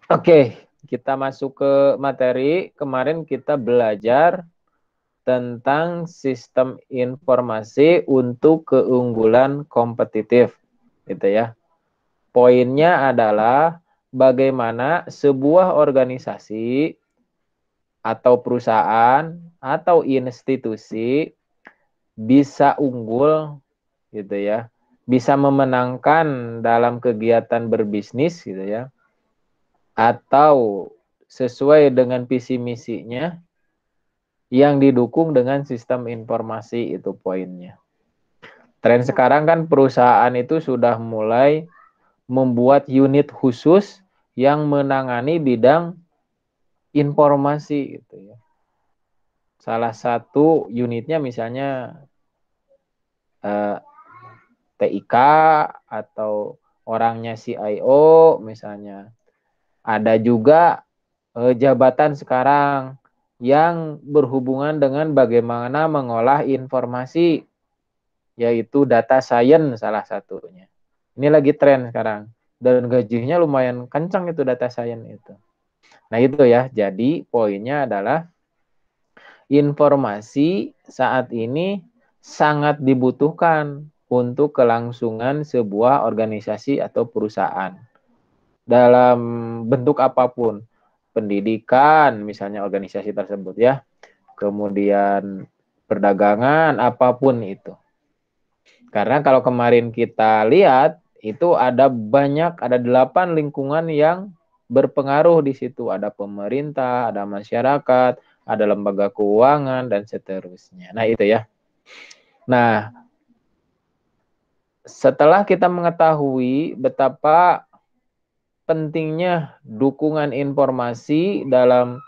Oke, kita masuk ke materi. Kemarin kita belajar tentang sistem informasi untuk keunggulan kompetitif, gitu ya. Poinnya adalah bagaimana sebuah organisasi atau perusahaan atau institusi bisa unggul, gitu ya, bisa memenangkan dalam kegiatan berbisnis, gitu ya, atau sesuai dengan visi misinya yang didukung dengan sistem informasi. Itu poinnya. Tren sekarang kan perusahaan itu sudah mulai membuat unit khusus yang menangani bidang informasi, gitu ya. Salah satu unitnya misalnya TIK atau orangnya CIO misalnya. Ada juga jabatan sekarang yang berhubungan dengan bagaimana mengolah informasi, yaitu data science salah satunya. Ini lagi tren sekarang. Dan gajinya lumayan kencang itu data science itu. Nah itu ya, jadi poinnya adalah informasi saat ini sangat dibutuhkan untuk kelangsungan sebuah organisasi atau perusahaan. Dalam bentuk apapun. Pendidikan misalnya organisasi tersebut ya. Kemudian perdagangan, apapun itu. Karena kalau kemarin kita lihat, itu ada 8 lingkungan yang berpengaruh di situ. Ada pemerintah, ada masyarakat, ada lembaga keuangan, dan seterusnya. Nah itu ya. Nah, setelah kita mengetahui betapa pentingnya dukungan informasi dalam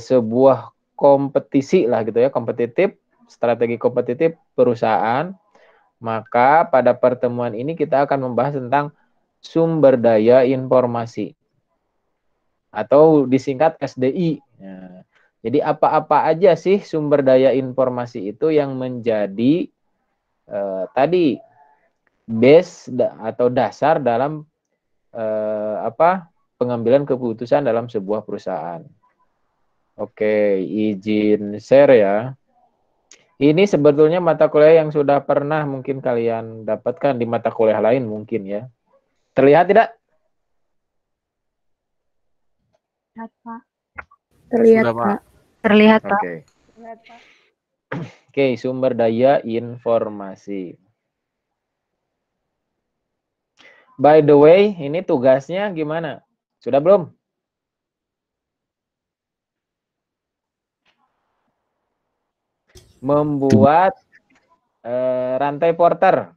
sebuah kompetisi lah gitu ya, kompetitif, strategi kompetitif perusahaan, maka pada pertemuan ini kita akan membahas tentang sumber daya informasi atau disingkat SDI. Nah, jadi apa-apa aja sih sumber daya informasi itu yang menjadi tadi base atau dasar dalam pengambilan keputusan dalam sebuah perusahaan. Oke, izin share ya. Ini sebetulnya mata kuliah yang sudah pernah mungkin kalian dapatkan di mata kuliah lain mungkin ya. Terlihat tidak? Terlihat, Pak. Terlihat, Pak. Terlihat, Pak. Oke. Oke, sumber daya informasi. By the way, ini tugasnya gimana? Sudah belum? Membuat rantai porter.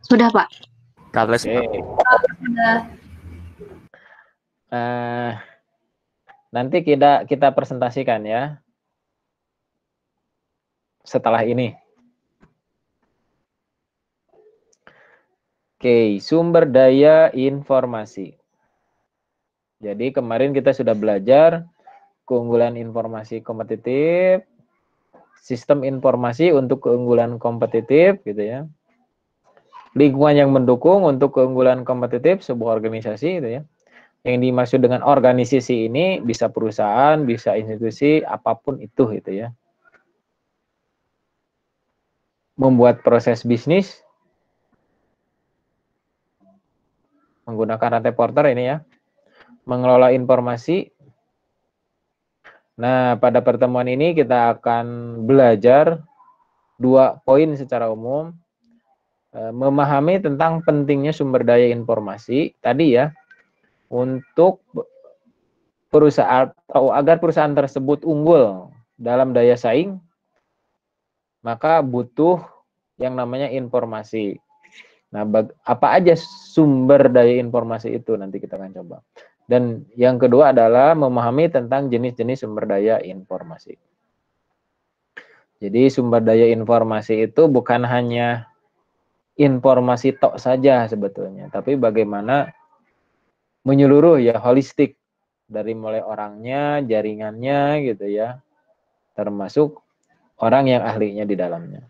Sudah, Pak. Oke. Sudah. Nanti kita presentasikan ya. Setelah ini. Oke, sumber daya informasi. Jadi kemarin kita sudah belajar keunggulan informasi kompetitif, sistem informasi untuk keunggulan kompetitif gitu ya. Lingkungan yang mendukung untuk keunggulan kompetitif sebuah organisasi gitu ya. Yang dimaksud dengan organisasi ini bisa perusahaan, bisa institusi, apapun itu gitu ya. Membuat proses bisnis menggunakan rantai porter ini ya. Mengelola informasi. Nah, pada pertemuan ini kita akan belajar 2 poin secara umum. Memahami tentang pentingnya sumber daya informasi tadi ya, untuk perusahaan atau agar perusahaan tersebut unggul dalam daya saing, maka butuh yang namanya informasi. Nah, apa aja sumber daya informasi itu nanti kita akan coba. Dan yang kedua adalah memahami tentang jenis-jenis sumber daya informasi. Jadi sumber daya informasi itu bukan hanya informasi tok saja sebetulnya, tapi bagaimana menyeluruh ya, holistik, dari mulai orangnya, jaringannya gitu ya, termasuk orang yang ahlinya di dalamnya.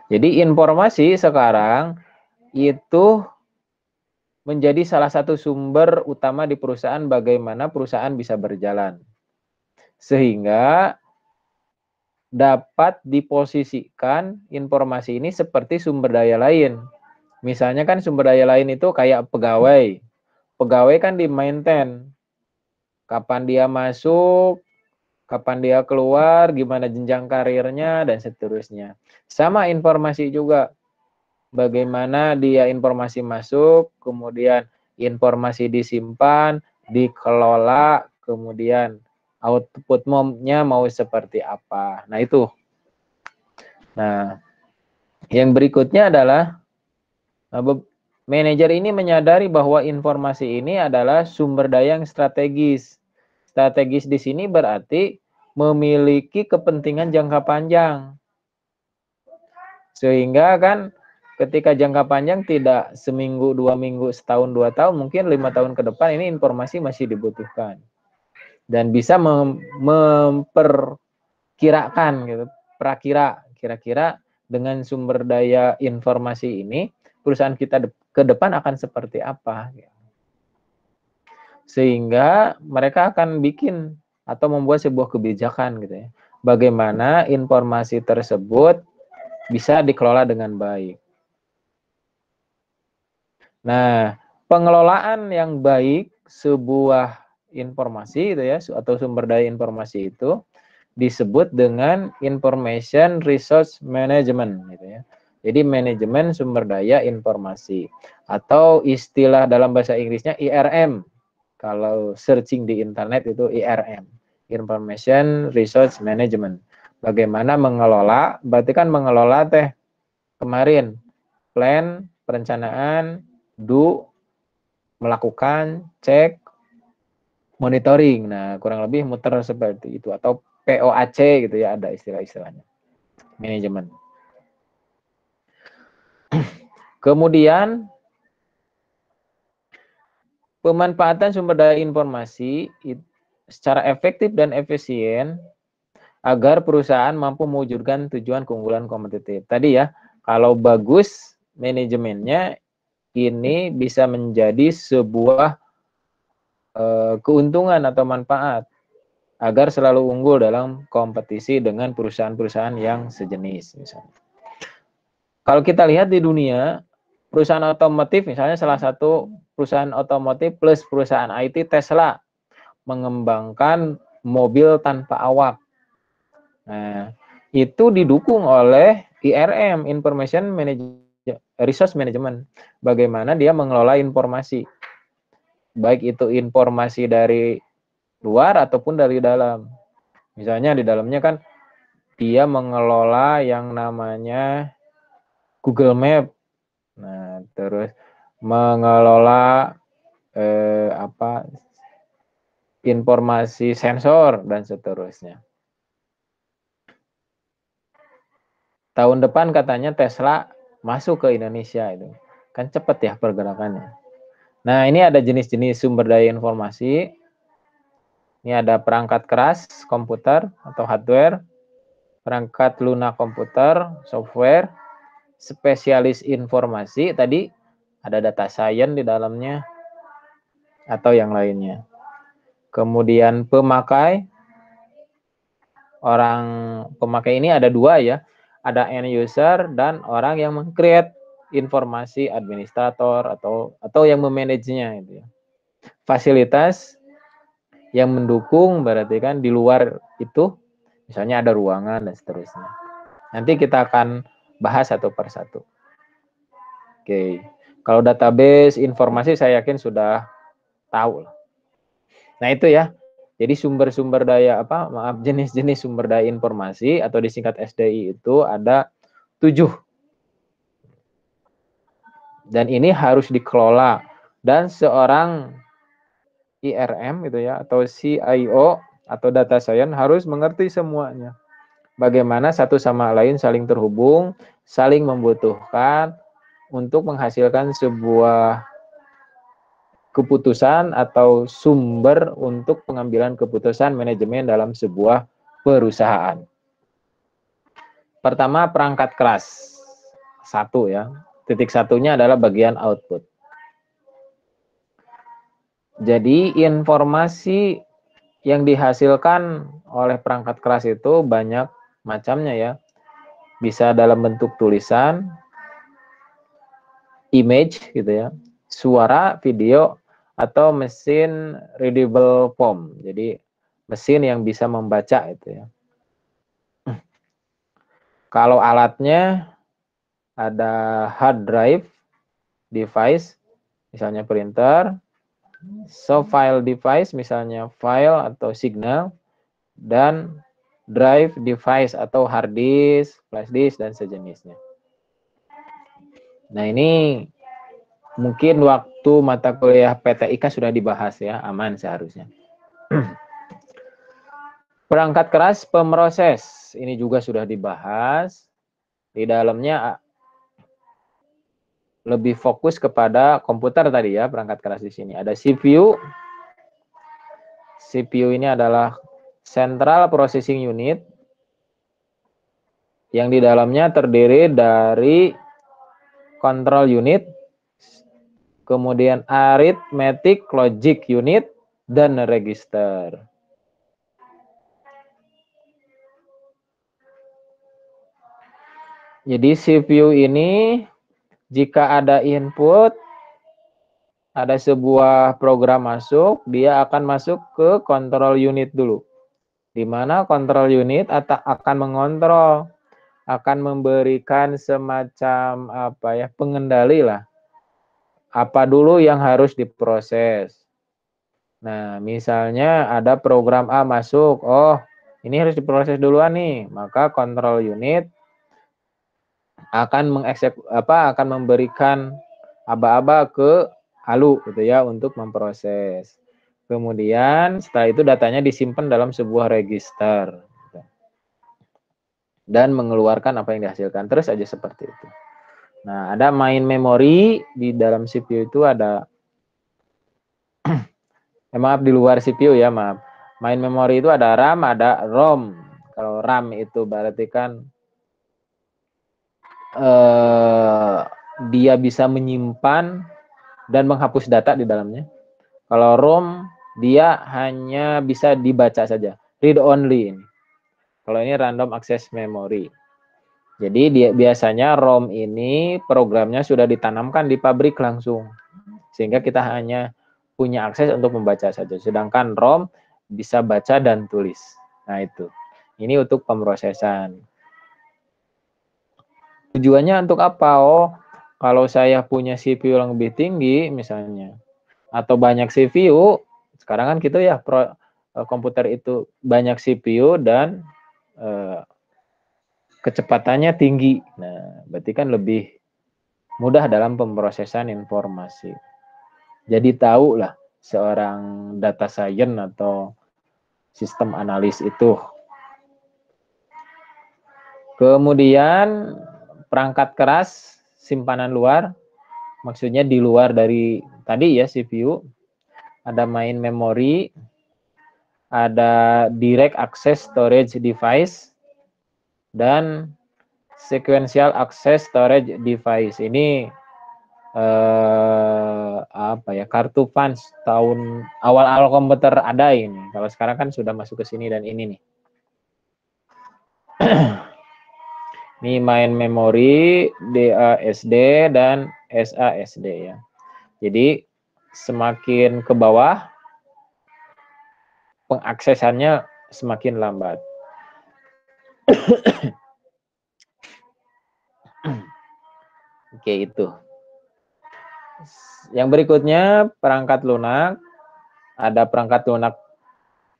Jadi informasi sekarang itu menjadi salah satu sumber utama di perusahaan bagaimana perusahaan bisa berjalan. Sehingga dapat diposisikan informasi ini seperti sumber daya lain. Misalnya kan sumber daya lain itu kayak pegawai. Pegawai kan di-maintain. Kapan dia masuk, kapan dia keluar, gimana jenjang karirnya, dan seterusnya. Sama informasi juga. Bagaimana dia informasi masuk, kemudian informasi disimpan, dikelola, kemudian output-nya mau seperti apa. Nah, itu. Nah, yang berikutnya adalah manajer ini menyadari bahwa informasi ini adalah sumber daya yang strategis. Strategis di sini berarti memiliki kepentingan jangka panjang. Sehingga kan ketika jangka panjang tidak seminggu, 2 minggu, setahun, 2 tahun, mungkin 5 tahun ke depan ini informasi masih dibutuhkan. Dan bisa memperkirakan gitu, kira-kira dengan sumber daya informasi ini perusahaan kita ke depan akan seperti apa. Sehingga mereka akan bikin atau membuat sebuah kebijakan gitu ya. Bagaimana informasi tersebut bisa dikelola dengan baik. Nah, pengelolaan yang baik sebuah informasi itu ya, atau sumber daya informasi itu disebut dengan information resource management gitu ya. Jadi manajemen sumber daya informasi atau istilah dalam bahasa Inggrisnya IRM. Kalau searching di internet itu IRM, Information Resource Management. Bagaimana mengelola, berarti kan mengelola teh kemarin plan, perencanaan, do, melakukan, cek, monitoring. Nah, kurang lebih muter seperti itu atau POAC gitu ya, ada istilah-istilahnya. Manajemen. Kemudian pemanfaatan sumber daya informasi secara efektif dan efisien agar perusahaan mampu mewujudkan tujuan keunggulan kompetitif. Tadi ya, kalau bagus manajemennya ini bisa menjadi sebuah keuntungan atau manfaat agar selalu unggul dalam kompetisi dengan perusahaan-perusahaan yang sejenis misalnya. Kalau kita lihat di dunia, perusahaan otomotif misalnya salah satu perusahaan otomotif plus perusahaan IT Tesla mengembangkan mobil tanpa awak. Nah, itu didukung oleh IRM, Information Resource Management. Bagaimana dia mengelola informasi. Baik itu informasi dari luar ataupun dari dalam. Misalnya di dalamnya kan dia mengelola yang namanya Google Map. Nah, terus mengelola informasi sensor dan seterusnya. Tahun depan katanya Tesla masuk ke Indonesia itu. Kan cepat ya pergerakannya. Nah, ini ada jenis-jenis sumber daya informasi. Ini ada perangkat keras komputer atau hardware, perangkat lunak komputer, software, spesialis informasi, tadi ada data science di dalamnya, atau yang lainnya. Kemudian pemakai, orang pemakai ini ada dua ya, ada end user dan orang yang meng-create informasi, administrator atau yang memanagenya itu ya. Fasilitas yang mendukung berarti kan di luar itu misalnya ada ruangan dan seterusnya. Nanti kita akan bahas satu persatu. Oke. Kalau database informasi saya yakin sudah tahu. Nah, itu ya. Jadi sumber-sumber daya jenis-jenis sumber daya informasi atau disingkat SDI itu ada 7. Dan ini harus dikelola dan seorang IRM gitu ya atau CIO atau data science harus mengerti semuanya. Bagaimana satu sama lain saling terhubung, saling membutuhkan untuk menghasilkan sebuah keputusan atau sumber untuk pengambilan keputusan manajemen dalam sebuah perusahaan. Pertama, perangkat keras. 1 ya. titik satunya adalah bagian output. Jadi informasi yang dihasilkan oleh perangkat keras itu banyak macamnya ya. Bisa dalam bentuk tulisan, image gitu ya, suara, video, atau mesin readable form. Jadi mesin yang bisa membaca itu ya. Kalau alatnya ada hard drive device, misalnya printer, soft file device, misalnya file atau signal, dan drive device atau hard disk, flash disk, dan sejenisnya. Nah ini mungkin waktu mata kuliah PTIK sudah dibahas ya, aman seharusnya. Perangkat keras pemroses, ini juga sudah dibahas. Di dalamnya lebih fokus kepada komputer tadi ya, perangkat keras di sini. Ada CPU. CPU ini adalah Central Processing Unit, yang di dalamnya terdiri dari Control Unit, kemudian Arithmetic Logic Unit, dan Register. Jadi CPU ini jika ada input, ada sebuah program masuk, dia akan masuk ke control unit dulu. Di mana control unit akan mengontrol, akan memberikan semacam pengendali lah. Apa dulu yang harus diproses. Nah, misalnya ada program A masuk, oh ini harus diproses duluan nih, maka control unit akan akan memberikan aba-aba ke halu gitu ya untuk memproses. Kemudian setelah itu datanya disimpan dalam sebuah register dan mengeluarkan apa yang dihasilkan, terus aja seperti itu. Nah, ada main memory di dalam CPU itu ada maaf di luar CPU ya, maaf. Main memory itu ada RAM, ada ROM. Kalau RAM itu berarti kan dia bisa menyimpan dan menghapus data di dalamnya. Kalau ROM dia hanya bisa dibaca saja, read only ini. Kalau ini random access memory. Jadi dia biasanya ROM ini programnya sudah ditanamkan di pabrik langsung, sehingga kita hanya punya akses untuk membaca saja. Sedangkan ROM bisa baca dan tulis. Nah itu, ini untuk pemrosesan. Tujuannya untuk apa? Oh, kalau saya punya CPU yang lebih tinggi misalnya, atau banyak CPU, sekarang kan gitu ya, komputer itu banyak CPU dan kecepatannya tinggi. Nah, berarti kan lebih mudah dalam pemrosesan informasi. Jadi tahu lah seorang data science atau sistem analis itu. Kemudian perangkat keras simpanan luar, maksudnya di luar dari tadi ya CPU, ada main memory, ada direct access storage device, dan sequential access storage device. Ini kartu punch tahun awal-awal komputer ada ini. Kalau sekarang kan sudah masuk ke sini dan ini nih. Ini main memory, DASD dan SASD ya. Jadi semakin ke bawah pengaksesannya semakin lambat. Oke, itu. Yang berikutnya perangkat lunak. Ada perangkat lunak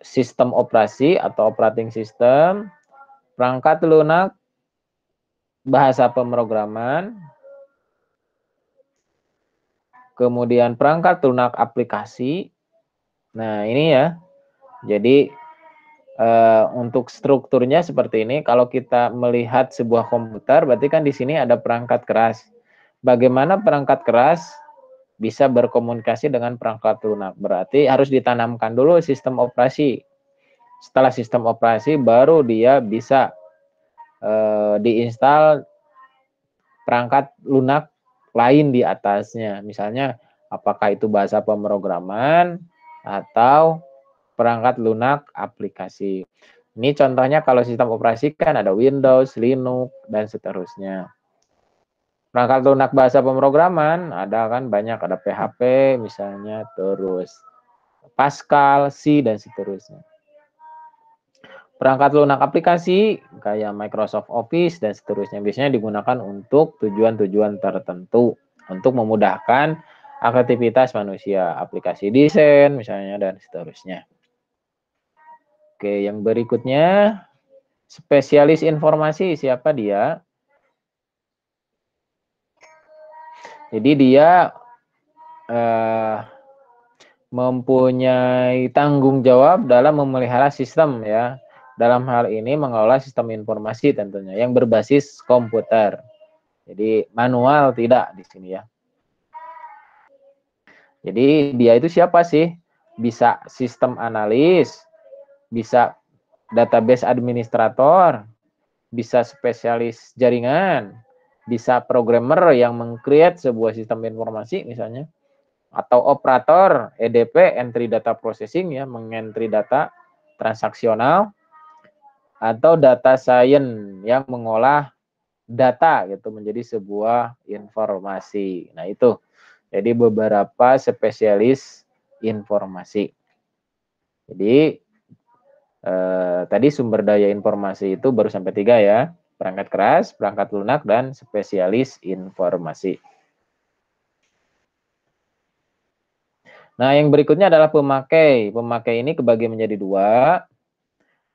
sistem operasi atau operating system. Perangkat lunak bahasa pemrograman, kemudian perangkat lunak aplikasi. Nah ini ya, jadi untuk strukturnya seperti ini. Kalau kita melihat sebuah komputer, berarti kan di sini ada perangkat keras. Bagaimana perangkat keras bisa berkomunikasi dengan perangkat lunak? Berarti harus ditanamkan dulu sistem operasi. Setelah sistem operasi, baru dia bisa diinstal perangkat lunak lain di atasnya. Misalnya apakah itu bahasa pemrograman atau perangkat lunak aplikasi. Ini contohnya kalau sistem operasi kan ada Windows, Linux, dan seterusnya. Perangkat lunak bahasa pemrograman ada kan banyak, ada PHP misalnya, terus Pascal, C, dan seterusnya. Perangkat lunak aplikasi kayak Microsoft Office dan seterusnya biasanya digunakan untuk tujuan-tujuan tertentu untuk memudahkan aktivitas manusia, aplikasi desain misalnya dan seterusnya. Oke, yang berikutnya spesialis informasi, siapa dia? Jadi dia mempunyai tanggung jawab dalam memelihara sistem ya. Dalam hal ini mengelola sistem informasi tentunya yang berbasis komputer. Jadi manual tidak di sini ya. Jadi dia itu siapa sih? Bisa sistem analis, bisa database administrator, bisa spesialis jaringan, bisa programmer yang meng-create sebuah sistem informasi misalnya, atau operator EDP, entry data processing ya, mengentry data transaksional, atau data science yang mengolah data gitu menjadi sebuah informasi. Nah, itu. Jadi beberapa spesialis informasi. Jadi tadi sumber daya informasi itu baru sampai 3 ya. Perangkat keras, perangkat lunak, dan spesialis informasi. Nah, yang berikutnya adalah pemakai. Pemakai ini kebagi menjadi 2.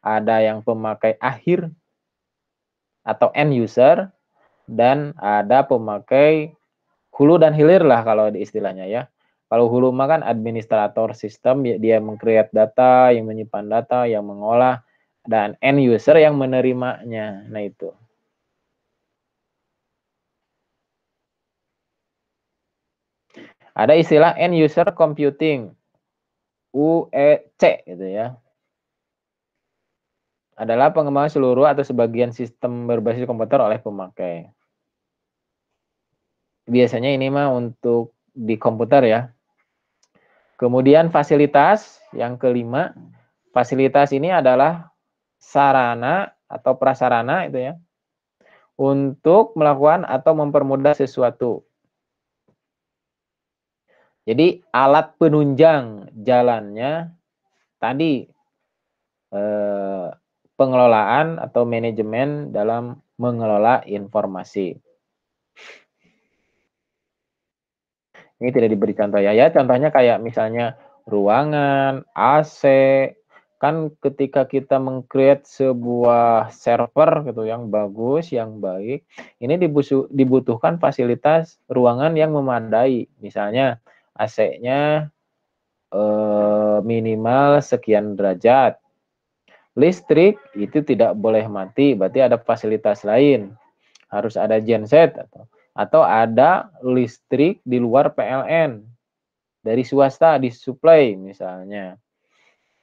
Ada yang pemakai akhir atau end user, dan ada pemakai hulu dan hilir lah kalau di istilahnya ya. Kalau hulu mah kan administrator sistem, dia meng-create data, yang menyimpan data, yang mengolah, dan end user yang menerimanya. Nah, itu. Ada istilah end user computing, UEC gitu ya. Adalah pengembangan seluruh atau sebagian sistem berbasis komputer oleh pemakai. Biasanya ini mah untuk di komputer ya. Kemudian fasilitas, yang kelima. Fasilitas ini adalah sarana atau prasarana itu ya, untuk melakukan atau mempermudah sesuatu. Jadi alat penunjang jalannya tadi pengelolaan atau manajemen dalam mengelola informasi. Ini tidak diberi contoh ya. Contohnya kayak misalnya ruangan, AC, kan ketika kita meng-create sebuah server gitu yang bagus, yang baik, ini dibutuhkan fasilitas ruangan yang memadai. Misalnya AC-nya minimal sekian derajat. Listrik itu tidak boleh mati, berarti ada fasilitas lain. Harus ada genset atau ada listrik di luar PLN dari swasta disuplai misalnya.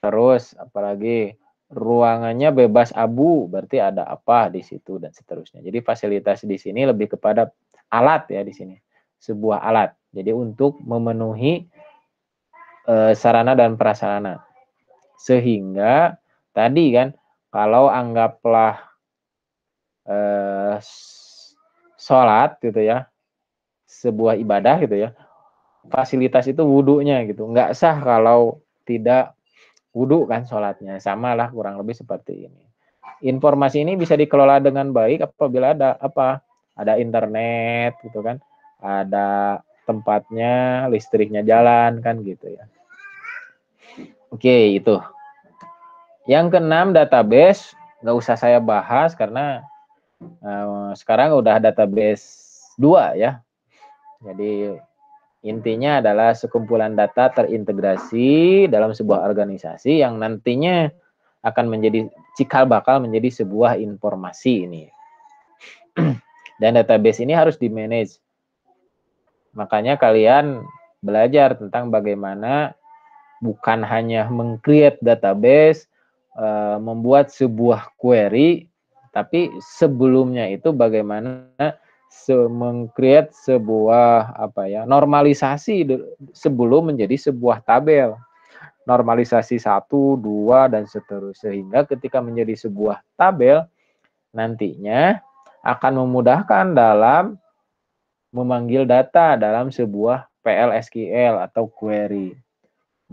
Terus apalagi ruangannya bebas abu, berarti ada apa di situ dan seterusnya. Jadi fasilitas di sini lebih kepada alat ya di sini. Sebuah alat. Jadi untuk memenuhi sarana dan prasarana. Sehingga tadi kan kalau anggaplah sholat gitu ya, sebuah ibadah gitu ya, fasilitas itu wudhunya gitu, nggak sah kalau tidak wudhu kan sholatnya, sama lah kurang lebih seperti ini. Informasi ini bisa dikelola dengan baik apabila ada internet gitu kan, ada tempatnya, listriknya jalan kan gitu ya. Oke, itu. Yang keenam, database. Nggak usah saya bahas karena sekarang udah database 2 ya. Jadi intinya adalah sekumpulan data terintegrasi dalam sebuah organisasi yang nantinya akan menjadi cikal bakal menjadi sebuah informasi ini. Dan database ini harus di-manage. Makanya kalian belajar tentang bagaimana bukan hanya meng-create database, membuat sebuah query, tapi sebelumnya itu bagaimana meng-create sebuah normalisasi sebelum menjadi sebuah tabel. Normalisasi 1, 2 dan seterusnya, sehingga ketika menjadi sebuah tabel nantinya akan memudahkan dalam memanggil data dalam sebuah PL/SQL atau query.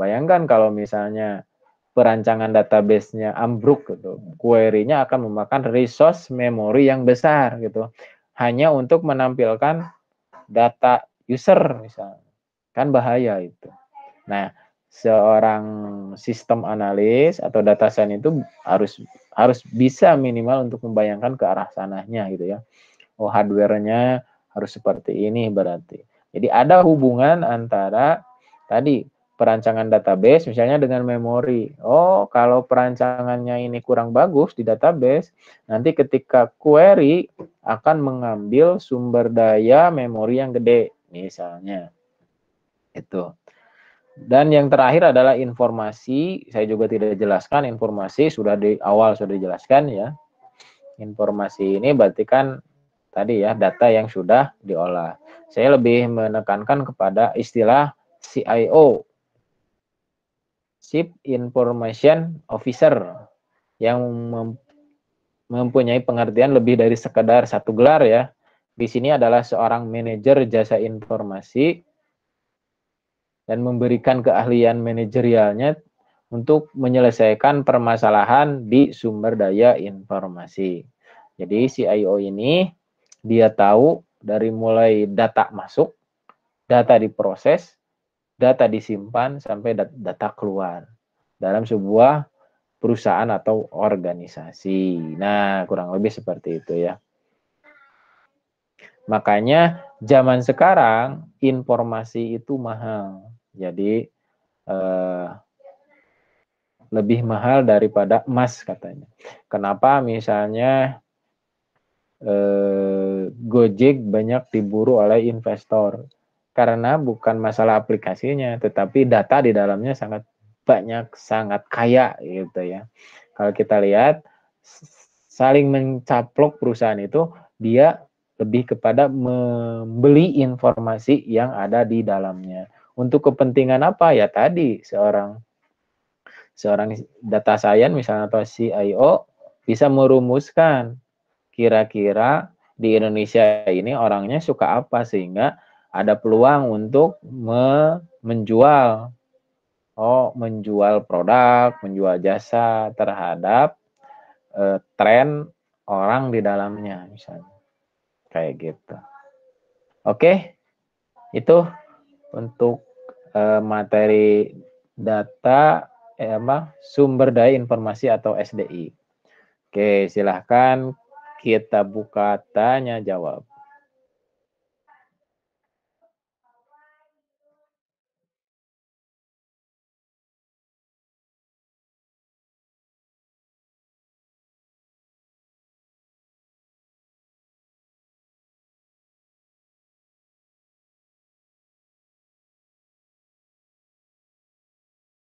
Bayangkan kalau misalnya perancangan database-nya ambruk gitu, query-nya akan memakan resource memori yang besar gitu, hanya untuk menampilkan data user misalnya. Kan bahaya itu. Nah, seorang sistem analis atau data science itu harus bisa minimal untuk membayangkan ke arah sananya gitu ya. Oh, hardware-nya harus seperti ini berarti. Jadi ada hubungan antara tadi perancangan database misalnya dengan memori. Oh, kalau perancangannya ini kurang bagus di database, nanti ketika query akan mengambil sumber daya memori yang gede misalnya. Itu. Dan yang terakhir adalah informasi. Saya juga tidak jelaskan informasi, sudah di awal sudah dijelaskan ya. Informasi ini berarti kan tadi ya data yang sudah diolah. Saya lebih menekankan kepada istilah CIO, Chief Information Officer, yang mempunyai pengertian lebih dari sekedar satu gelar ya. Di sini adalah seorang manajer jasa informasi dan memberikan keahlian manajerialnya untuk menyelesaikan permasalahan di sumber daya informasi. Jadi CIO ini dia tahu dari mulai data masuk, data diproses, data disimpan, sampai data keluar dalam sebuah perusahaan atau organisasi. Nah, kurang lebih seperti itu ya. Makanya zaman sekarang informasi itu mahal. Jadi lebih mahal daripada emas katanya. Kenapa misalnya Gojek banyak diburu oleh investor? Karena bukan masalah aplikasinya, tetapi data di dalamnya sangat banyak, sangat kaya gitu ya. Kalau kita lihat saling mencaplok perusahaan itu, dia lebih kepada membeli informasi yang ada di dalamnya. Untuk kepentingan apa? Ya tadi seorang data science misalnya atau CIO bisa merumuskan kira-kira di Indonesia ini orangnya suka apa sehingga ada peluang untuk menjual produk, menjual jasa terhadap tren orang di dalamnya misalnya. Kayak gitu. Oke. Itu untuk materi data sumber daya informasi atau SDI. Oke, silahkan kita buka tanya jawab.